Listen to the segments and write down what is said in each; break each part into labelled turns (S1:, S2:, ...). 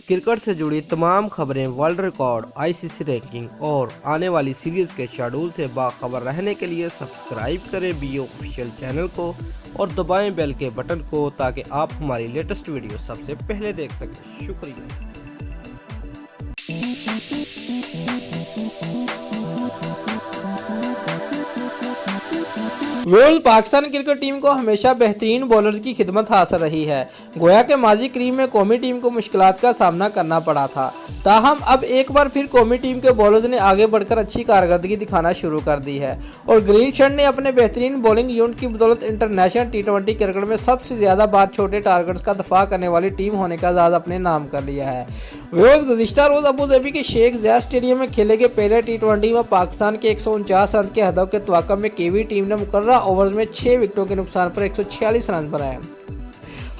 S1: Cricket से जुड़ी तमाम खबरें, वर्ल्ड रिकॉर्ड, आईसीसी रैंकिंग और आने वाली सीरीज के शेड्यूल से बाखबर रहने के लिए सब्सक्राइब करें बी ऑफिशियल चैनल को और दबाएं बेल के बटन को ताकि आप हमारी लेटेस्ट वीडियो सबसे पहले देख सकें। शुक्रिया।
S2: पाकिस्तान क्रिकेट टीम को हमेशा बेहतरीन बॉलर की खिदमत हासिल रही है। गोया के माजी करीब में कौमी टीम को मुश्किलात का सामना करना पड़ा था, ताहम अब एक बार फिर कौमी टीम के बॉलर्स ने आगे बढ़कर अच्छी कारकर्दगी दिखाना शुरू कर दी है और ग्रीन शर्ट ने अपने बेहतरीन बॉलिंग यूनिट की बदौलत इंटरनेशनल T20 क्रिकेट में सबसे ज़्यादा बार छोटे टारगेट्स का दफा करने वाली टीम होने का एजाज़ अपने नाम कर लिया है। गुज़िश्ता रोज़ अबू धाबी के शेख ज़ायद स्टेडियम में खेले गए पहले T20 में पाकिस्तान के 149 रन के हदफ के तवाक़ुफ़ में केवी टीम ने मुकर्रर ओवर्स में 6 विकेटों के नुकसान पर 146 रन बनाए।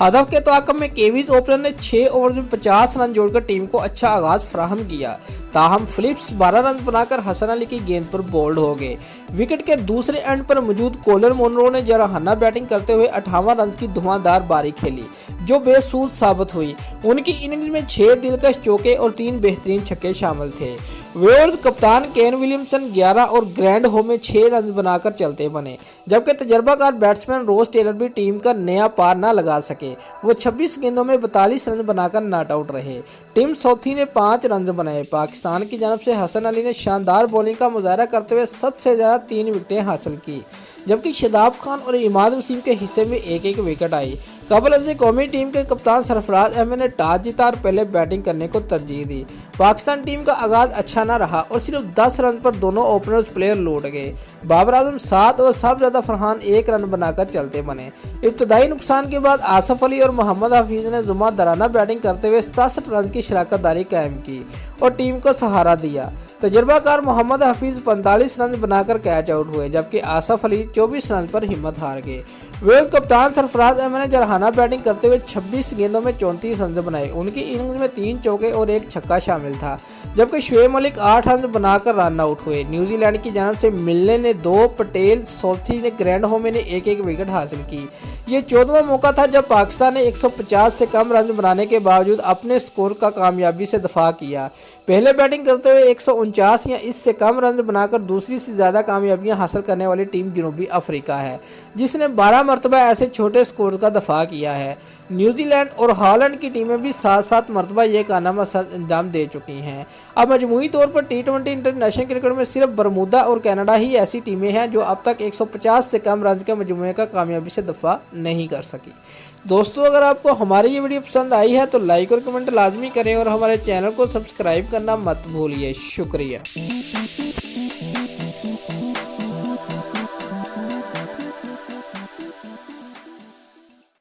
S2: हदफ के तवाक़ुफ़ में केवीज ओपनर ने 6 ओवर में 50 रन जोड़कर टीम को अच्छा आगाज फराहम किया, ताहम फिलिप्स 12 रन बनाकर हसन अली की गेंद पर बोल्ड हो गए। विकेट के दूसरे एंड पर मौजूद कोलर मोनरो ने जराहाना बैटिंग करते हुए 58 रन की धुआंधार पारी खेली, जो बेसूद साबित हुई। उनकी इनिंग्स में 6 दिलकश चौके और 3 बेहतरीन छक्के शामिल थे। वेल्स कप्तान केन विलियमसन 11 और ग्रैंड हो में 6 रन बनाकर चलते बने, जबकि तजर्बाकार बैट्समैन रोस टेलर भी टीम का नया पार न लगा सके। वो 26 गेंदों में 42 रन बनाकर नॉट आउट रहे। टिम साउथी ने 5 रन बनाए। पाकिस्तान की जानब से हसन अली ने शानदार बॉलिंग का मुजाहरा करते हुए सबसे ज़्यादा 3 विकेटें हासिल की, जबकि शादाब खान और इमाद वसीम के हिस्से में एक एक विकेट आई। कबल से कौमी टीम के कप्तान सरफराज अहमद ने टॉस जीता और पहले बैटिंग करने को तरजीह दी। पाकिस्तान टीम का आगाज अच्छा न रहा और सिर्फ 10 रन पर दोनों ओपनर्स प्लेयर लौट गए। बाबर आजम 7 और सबज़्यादा फरहान 1 रन बनाकर चलते बने। इब्तदाई नुकसान के बाद आसफ अली और मोहम्मद हफीज़ ने जुम्मादाराना बैटिंग करते हुए 67 रन की शराकतदारी कायम की और टीम को सहारा दिया। तजर्बाकार मोहम्मद हफीज़ 45 रन बनाकर कैच आउट हुए, जबकि आसफ अली 24 रन पर हिम्मत हार गए। वेल्स कप्तान सरफराज अहमद ने जराहाना बैटिंग करते हुए 26 गेंदों में 34 रन बनाए। उनकी इनिंग्स में 3 चौके और 1 छक्का शामिल था, जबकि शुएब मलिक 8 रन बनाकर रन आउट हुए। न्यूजीलैंड की जानब से मिलने ने 2, पटेल सौथी ने ग्रैंड होमे ने 1-1 विकेट हासिल की। ये 14वां मौका था जब पाकिस्तान ने 150 से कम रन बनाने के बावजूद अपने स्कोर का कामयाबी से दफा किया। पहले बैटिंग करते हुए 149 या इससे कम रन बनाकर दूसरी से ज़्यादा कामयाबियां हासिल करने वाली टीम जनूबी अफ्रीका है, जिसने 12 मरतबा ऐसे छोटे स्कोर का दफा किया है। न्यूजीलैंड और हॉलैंड की टीमें भी 7-7 मरतबा ये कारनामा अंजाम दे चुकी हैं। अब मजमूई तौर पर T20 इंटरनेशनल क्रिकेट में सिर्फ बरमूदा और कनाडा ही ऐसी टीमें हैं जो अब तक 150 से कम रन के मजमूए का कामयाबी से दफा नहीं कर सकी। दोस्तों, अगर आपको हमारी ये वीडियो पसंद आई है तो लाइक और कमेंट लाजमी करें और हमारे चैनल को सब्सक्राइब करना मत भूलिए। शुक्रिया।